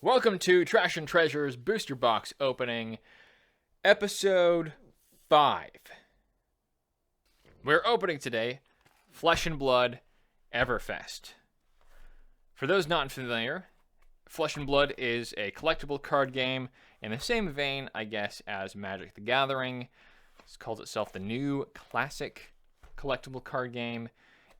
Welcome to Trash and Treasures Booster Box Opening, Episode 5. We're opening today Flesh and Blood Everfest. For those not familiar, Flesh and Blood is a collectible card game in the same vein, I guess, as Magic the Gathering. It calls itself the new classic collectible card game.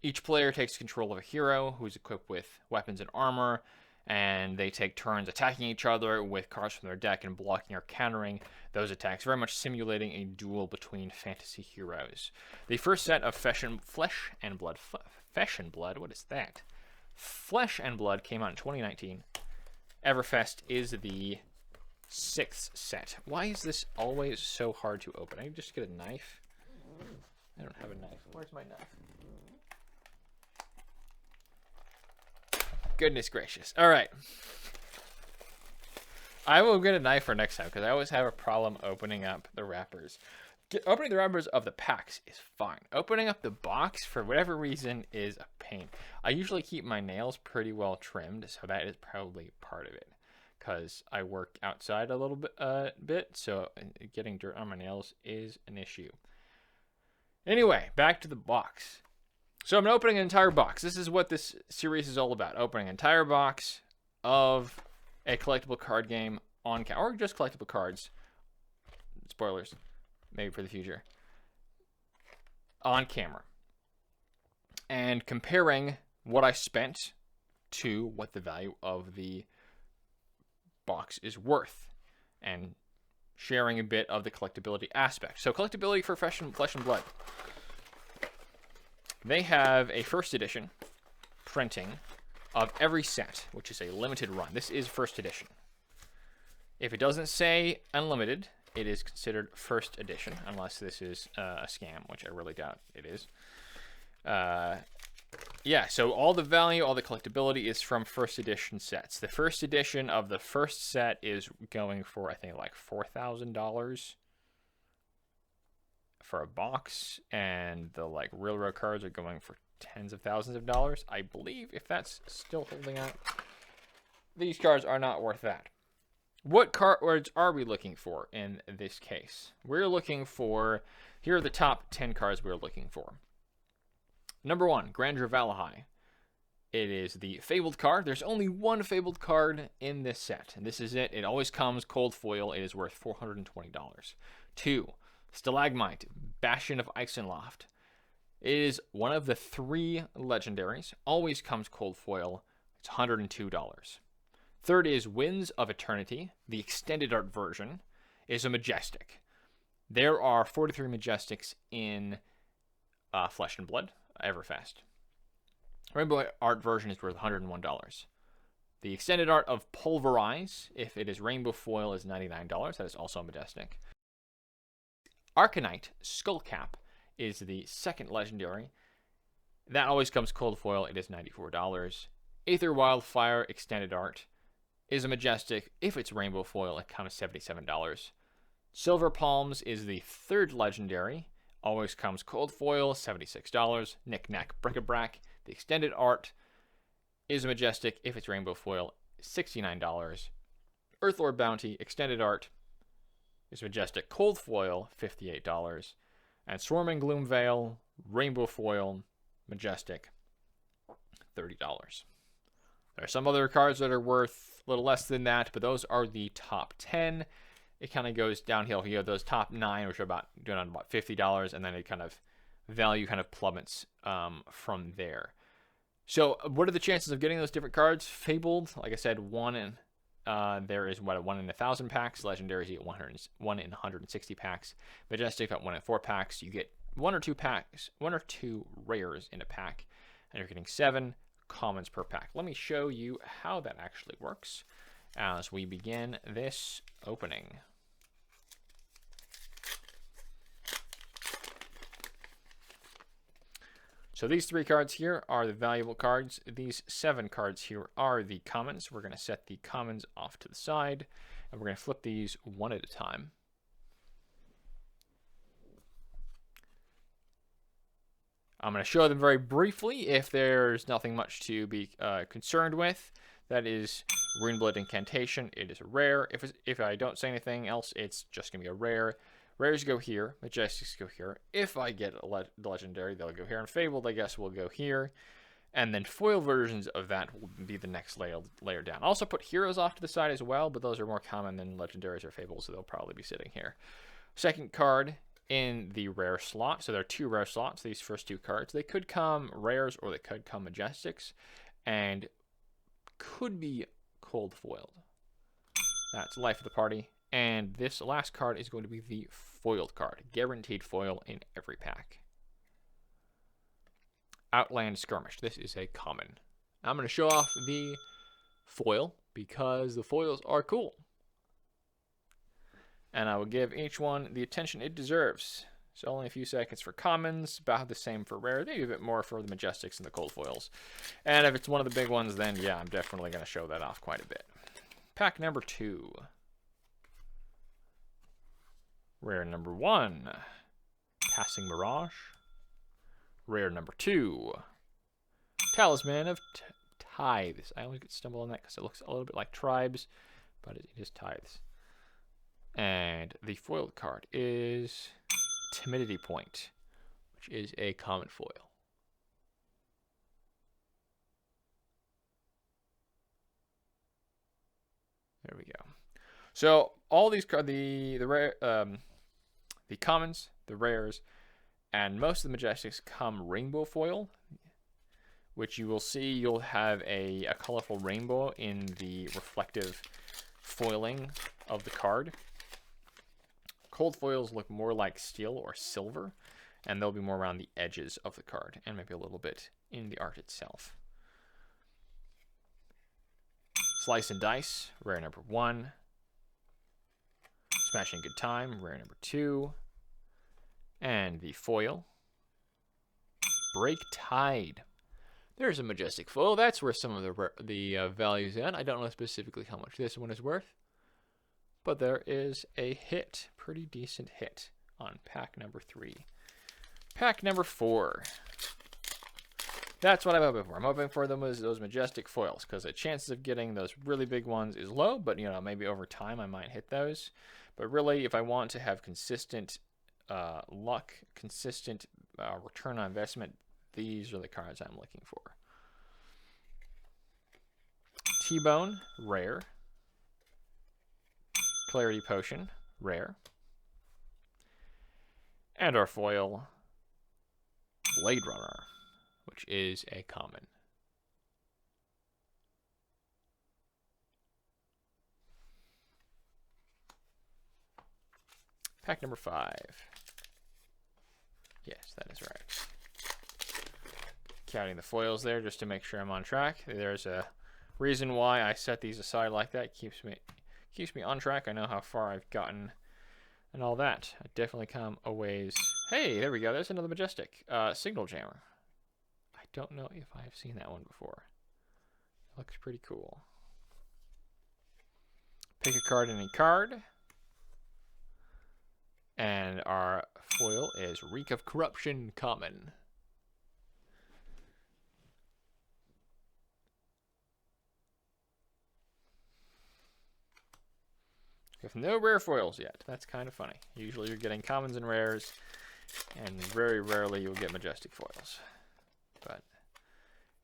Each player takes control of a hero who is equipped with weapons and armor, and they take turns attacking each other with cards from their deck and blocking or countering those attacks, very much simulating a duel between fantasy heroes. The first set of Flesh and Blood, what is that? Flesh and Blood came out in 2019. Everfest is the 6th set. Why is this always so hard to open? I just get a knife. I don't have a knife. Where's my knife? Goodness gracious. All right. I will get a knife for next time because I always have a problem opening up the wrappers. Opening the wrappers of the packs is fine. Opening up the box, for whatever reason, is a pain. I usually keep my nails pretty well trimmed, so that is probably part of it. Because I work outside a little bit, so getting dirt on my nails is an issue. Anyway, back to the box. So I'm opening an entire box. This is what this series is all about. Opening an entire box of a collectible card game on camera, or just collectible cards. Spoilers, maybe for the future. On camera. And comparing what I spent to what the value of the box is worth. And sharing a bit of the collectability aspect. So collectability for Flesh and Blood. They have a first edition printing of every set, which is a limited run. This is first edition. If it doesn't say unlimited, it is considered first edition, unless this is a scam, which I really doubt it is. Yeah, so all the value, all the collectability is from first edition sets. The first edition of the first set is going for, I think, like $4,000 for a box, and the railroad cards are going for tens of thousands of dollars, I believe, if that's still holding out. These cards are not worth that. What cards are we looking for in this case? We're looking for, here are the top 10 cards we're looking for. Number 1, Grandeur Valahai. It is the Fabled card. There's only one Fabled card in this set, and this is it. It always comes cold foil. It is worth $420. 2, Stalagmite, Bastion of Isenloft. It is one of the 3 legendaries. Always comes cold foil. It's $102. Third is Winds of Eternity. The extended art version is a Majestic. There are 43 Majestics in Flesh and Blood, Everfest. Rainbow art version is worth $101. The extended art of Pulverize, if it is rainbow foil, is $99. That is also a Majestic. Arcanite Skullcap is the 2nd legendary. That always comes cold foil. It is $94. Aether Wildfire extended art is a Majestic. If it's rainbow foil, it comes $77. Silver Palms is the 3rd legendary. Always comes cold foil, $76. Knick-Knack Bric-a-Brac, the extended art, is a Majestic. If it's rainbow foil, $69. Earthlord Bounty extended art is Majestic, cold foil, $58. And Swarming Gloomveil, rainbow foil, Majestic, $30. There are some other cards that are worth a little less than that, but those are the top 10. It kind of goes downhill. You have those top 9, which are about $50, and then it value plummets from there. So what are the chances of getting those different cards? Fabled, like I said, there is 1 in 1,000 packs. Legendaries you get 1 in 160 packs. Majestic at 1 in 4 packs. You get 1 or 2 rares in a pack, and you're getting 7 commons per pack. Let me show you how that actually works as we begin this opening. So these 3 cards here are the valuable cards. These 7 cards here are the commons. We're going to set the commons off to the side, and we're going to flip these one at a time. I'm going to show them very briefly if there's nothing much to be concerned with. That is Runeblade Incantation, it is a rare. If I don't say anything else, it's just going to be a rare. Rares go here. Majestics go here. If I get a legendary, they'll go here. And Fabled, I guess, will go here. And then foil versions of that will be the next layer down. I also put heroes off to the side as well, but those are more common than legendaries or fables, so they'll probably be sitting here. Second card in the rare slot. So there are 2 rare slots, these first 2 cards. They could come rares or they could come majestics, and could be cold foiled. That's life of the party. And this last card is going to be the foiled card. Guaranteed foil in every pack. Outland Skirmish. This is a common. I'm going to show off the foil because the foils are cool. And I will give each one the attention it deserves. So only a few seconds for commons, about the same for rare, maybe a bit more for the majestics and the cold foils. And if it's one of the big ones, then yeah, I'm definitely going to show that off quite a bit. Pack number 2. Rare number 1, Passing Mirage. Rare number 2, Talisman of Tithes. I always get stumbled on that because it looks a little bit like tribes, but it is tithes. And the foiled card is Timidity Point, which is a common foil. There we go. So all these cards, the commons, the rares, and most of the majestics come rainbow foil, which you will see you'll have a colorful rainbow in the reflective foiling of the card. Cold foils look more like steel or silver, and they'll be more around the edges of the card, and maybe a little bit in the art itself. Slice and Dice, rare number 1. Smashing Good Time, rare number 2. And the foil, Break Tide. There's a majestic foil. That's where some of the value's in. I don't know specifically how much this one is worth, but there is a hit, pretty decent hit on pack number 3. Pack number 4. That's what I'm hoping for. I'm hoping for those majestic foils, because the chances of getting those really big ones is low, but you know, maybe over time I might hit those. But really, if I want to have consistent luck, consistent return on investment, these are the cards I'm looking for. T-Bone, rare. Clarity Potion, rare. And our foil, Blade Runner, which is a common. Pack number 5. Yes, that is right. Counting the foils there just to make sure I'm on track. There's a reason why I set these aside like that. Keeps me on track. I know how far I've gotten and all that. I definitely come a ways. Hey, there we go. There's another majestic. Signal Jammer. I don't know if I've seen that one before. It looks pretty cool. Pick a card, any card. And our foil is Reek of Corruption, common. We have no rare foils yet. That's kind of funny. Usually you're getting commons and rares, and very rarely you'll get majestic foils. But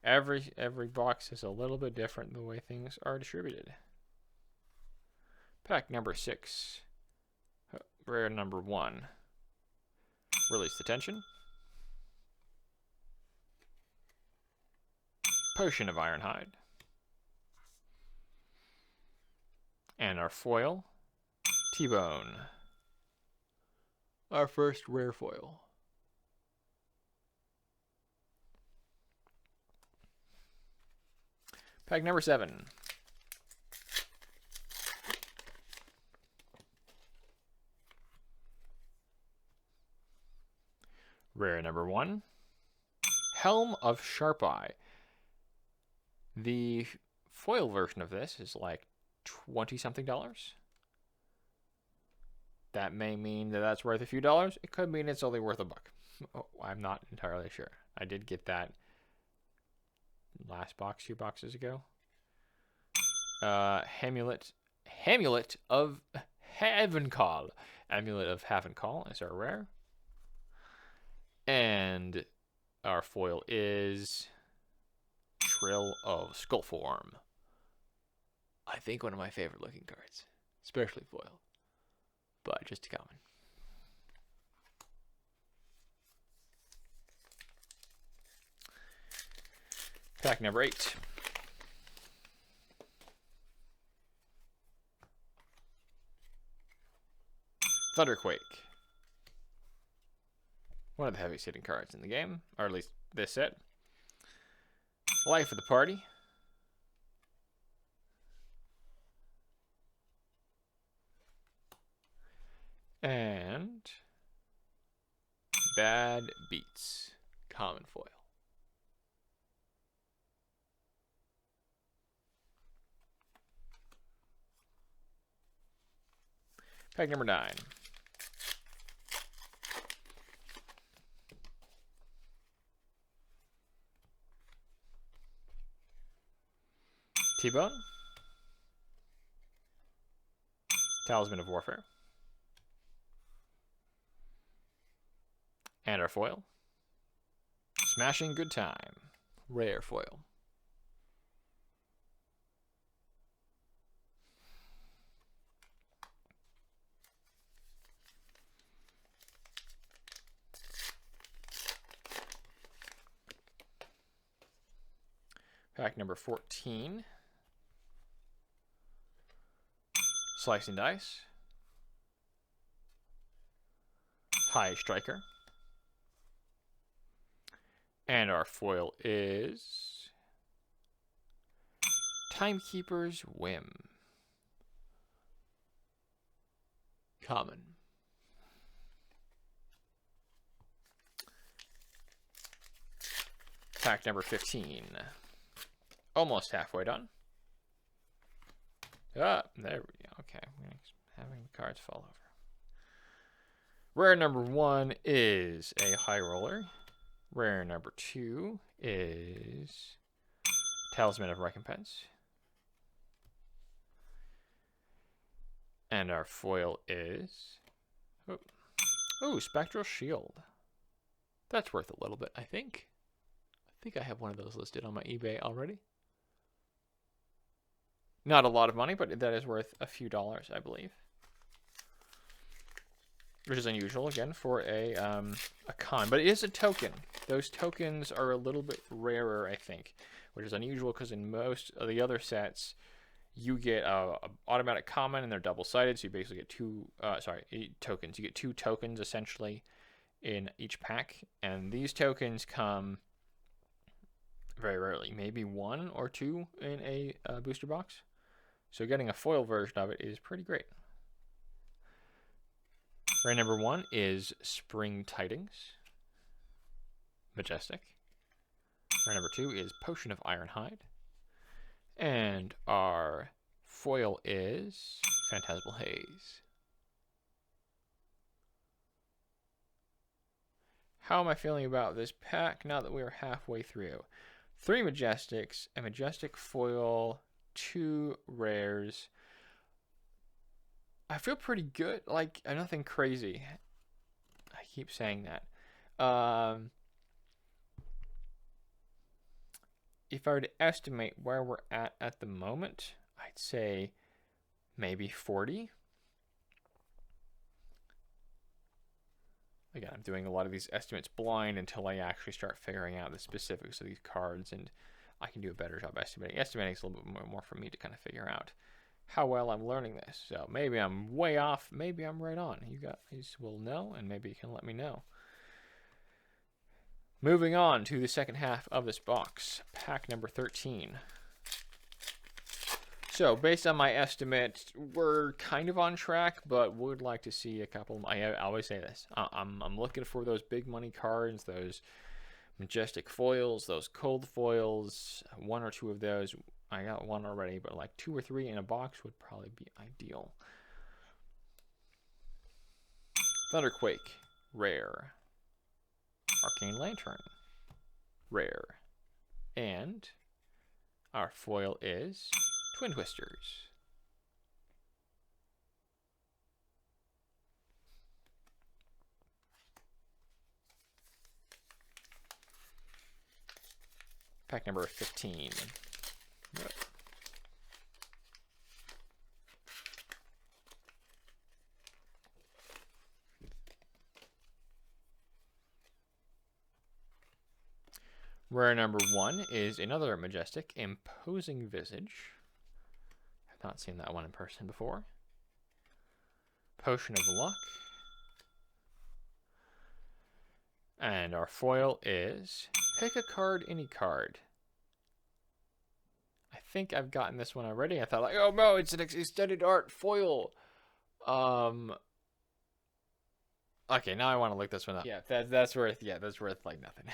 every box is a little bit different the way things are distributed. Pack number 6. Rare number 1. Release the Tension. Potion of Ironhide. And our foil, T-Bone. Our first rare foil. Pack number 7. Rare number 1. Helm of Sharp Eye. The foil version of this is like $20-something. That may mean that that's worth a few dollars. It could mean it's only worth $1. Oh, I'm not entirely sure. I did get that last box 2 boxes ago. Amulet of Havencall. Amulet of Havencall is our rare. And our foil is Trill of Skullform. I think one of my favorite looking cards, especially foil, but just a common. Pack number 8. Thunderquake. One of the heaviest hitting cards in the game, or at least this set. Life of the party. And Bad Beats. Common foil. Pack number 9. T-Bone. Talisman of Warfare. And our foil. Smashing Good Time. Rare foil. Pack number 14. Slicing Dice. High Striker. And our foil is Timekeeper's Whim. Common. Pack number 15. Almost halfway done. Ah, there we go. Okay, having cards fall over. Rare number 1 is a High Roller. Rare number 2 is Talisman of Recompense. And our foil is... Oh, Spectral Shield. That's worth a little bit, I think. I think I have one of those listed on my eBay already. Not a lot of money, but that is worth a few dollars, I believe. Which is unusual, again, for a con. But it is a token. Those tokens are a little bit rarer, I think. Which is unusual because in most of the other sets, you get a automatic common and they're double-sided. So you basically get 8 tokens. You get 2 tokens, essentially, in each pack. And these tokens come very rarely. Maybe 1 or 2 in a booster box. So getting a foil version of it is pretty great. Rare number 1 is Spring Tidings. Majestic. Rare number 2 is Potion of Ironhide. And our foil is Phantasmal Haze. How am I feeling about this pack now that we are halfway through? 3 Majestics, a Majestic foil, 2 rares. I feel pretty good. Like, nothing crazy. I keep saying that. If I were to estimate where we're at the moment, I'd say maybe 40. Again, I'm doing a lot of these estimates blind until I actually start figuring out the specifics of these cards, and I can do a better job estimating. Estimating is a little bit more for me to kind of figure out how well I'm learning this. So maybe I'm way off, maybe I'm right on. You guys will know, and maybe you can let me know. Moving on to the second half of this box, pack number 13. So based on my estimate, we're kind of on track, but would like to see a couple. I always say this. I'm looking for those big money cards, those Majestic foils, those cold foils, 1 or 2 of those. I got 1 already, but like 2 or 3 in a box would probably be ideal. Thunderquake, rare. Arcane Lantern, rare. And our foil is Twin Twisters. Pack number 15. Yep. Rare number 1 is another majestic, imposing visage. I've not seen that one in person before. Potion of luck. And our foil is pick a card, any card. I think I've gotten this one already. I thought like, oh no, it's an extended art foil. Okay, now I want to look this one up. Yeah, that's worth like nothing.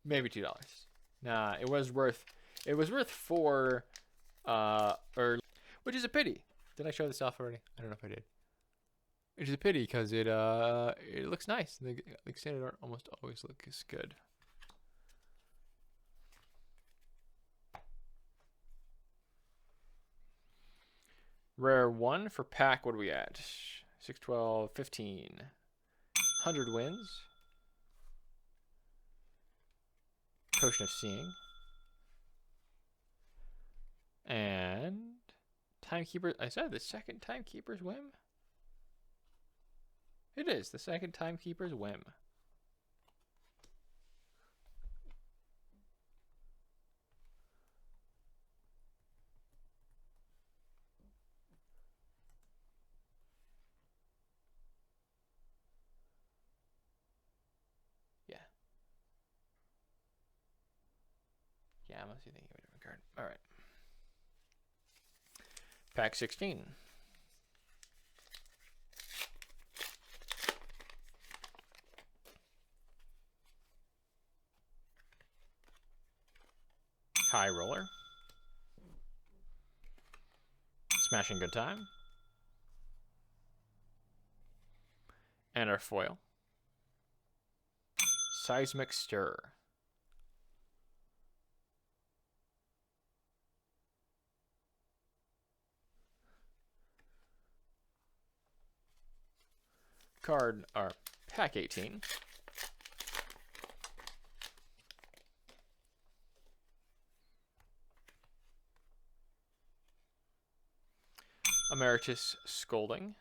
Maybe $2. Nah, it was worth $4, or which is a pity. Did I show this off already? I don't know if I did. Which is a pity because it looks nice. The extended art almost always looks good. Rare 1 for pack. What are we at? 6, 12, 15. 100 wins. Potion of Seeing. And Timekeeper. I said the second Timekeeper's Whim? It is the second Timekeeper's Whim. Yeah, I must be thinking of a different card. All right. Pack 16. High Roller. Smashing Good Time. And our foil. Seismic Stir. Card, or pack 18. Emeritus Scolding.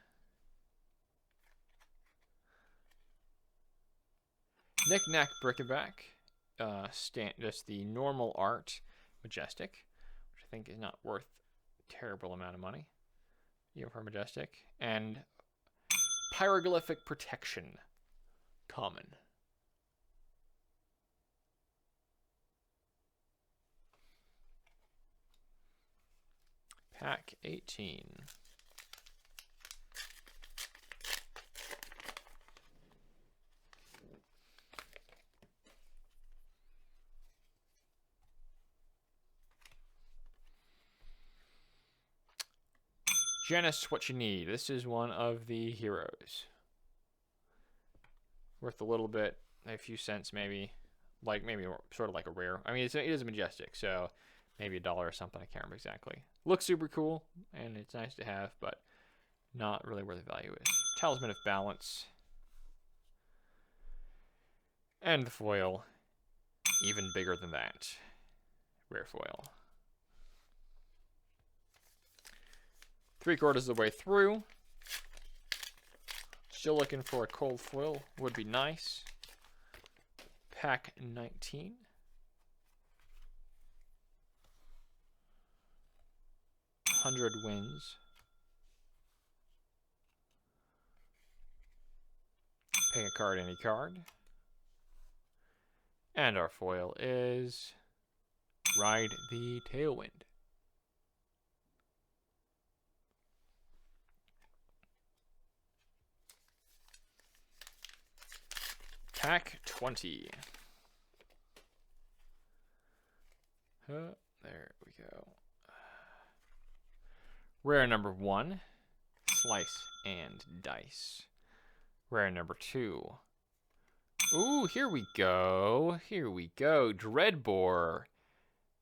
Knick-Knack Brick-a-Back. Just the normal art Majestic, which I think is not worth a terrible amount of money, even for Majestic. And Pyroglyphic Protection. Common. Pack 18. Janice, what you need. This is one of the heroes. Worth a little bit, a few cents maybe. Like maybe sort of like a rare. I mean, it is a Majestic, so maybe $1 or something. I can't remember exactly. Looks super cool, and it's nice to have, but not really where the value is. Talisman of Balance. And the foil, even bigger than that. Rare foil. 3/4 of the way through. Still looking for a cold foil. Would be nice. Pack 19. $100 wins. Pick a card, any card. And our foil is Ride the Tailwind. Pack 20. There we go. Rare number 1, Slice and Dice. Rare number 2. Ooh, here we go. Here we go. Dreadbore.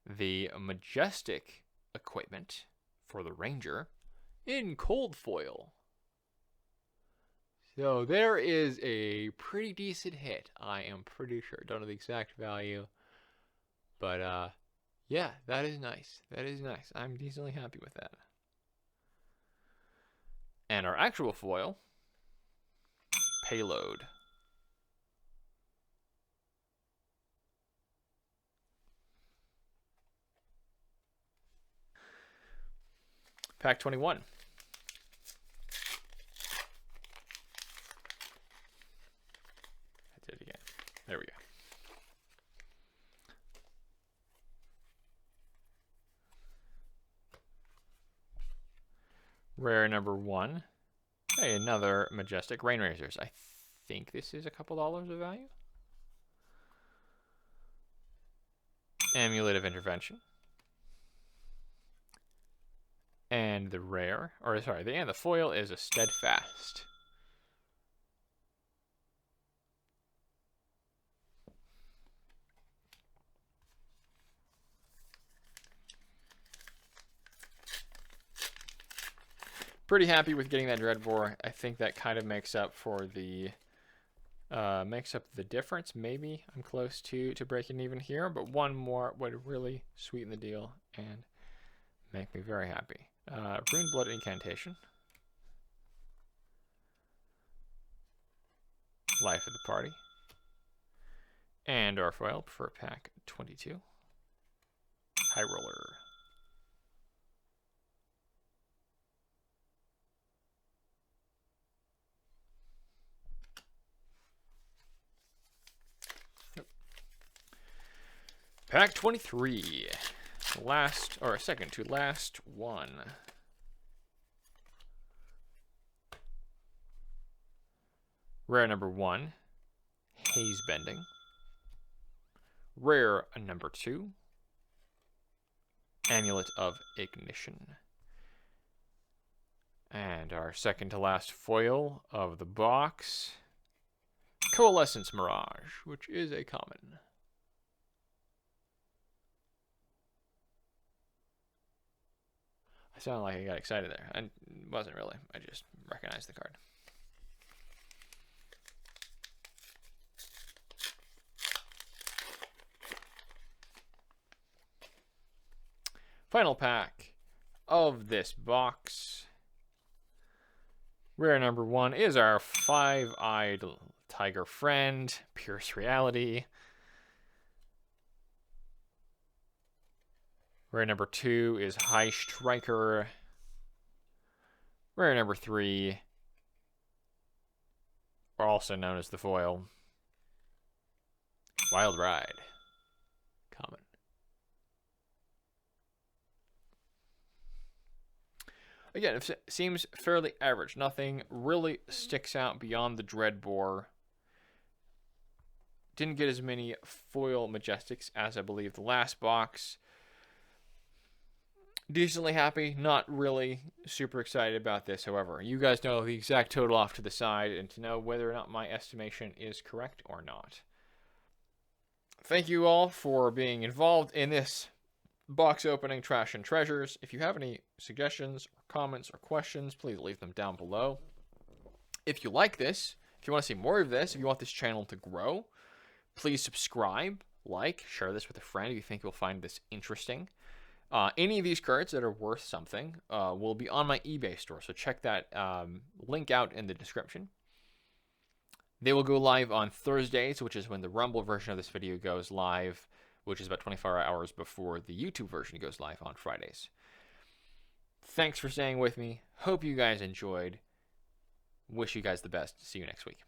the Majestic equipment for the Ranger in cold foil. So there is a pretty decent hit, I am pretty sure. Don't know the exact value. But yeah, that is nice. That is nice. I'm decently happy with that. And our actual foil, Payload. Pack 21. I did it again. There we go. Rare number 1. Hey, another Majestic Rain Razors. I think this is a couple dollars of value. Amulet of Intervention. And the rare, or sorry, the foil is a Steadfast. Pretty happy with getting that Dreadbore. I think that kind of makes up for the difference. Maybe I'm close to breaking even here, but one more would really sweeten the deal and make me very happy. Rune Blood Incantation. Life of the Party. And our foil for pack 22. High Roller. Pack 23. Last, or second to last one. Rare number 1, Haze Bending. Rare number 2, Amulet of Ignition. And our second to last foil of the box, Coalescence Mirage, which is a common. I sounded like I got excited there. I wasn't really. I just recognized the card. Final pack of this box. Rare number 1 is our 5-eyed tiger friend, Pierce Reality. Rare number 2 is High Striker. Rare number 3, also known as the foil, Wild Ride. Common. Again, it seems fairly average. Nothing really sticks out beyond the Dreadbore. Didn't get as many foil Majestics as I believe the last box. Decently happy, not really super excited about this, however. You guys know the exact total off to the side and to know whether or not my estimation is correct or not. Thank you all for being involved in this box opening Trash and Treasures. If you have any suggestions or comments or questions, please leave them down below. If you like this, if you want to see more of this, if you want this channel to grow, please subscribe, like, share this with a friend if you think you'll find this interesting. Any of these cards that are worth something will be on my eBay store, so check that link out in the description. They will go live on Thursdays, which is when the Rumble version of this video goes live, which is about 24 hours before the YouTube version goes live on Fridays. Thanks for staying with me. Hope you guys enjoyed. Wish you guys the best. See you next week.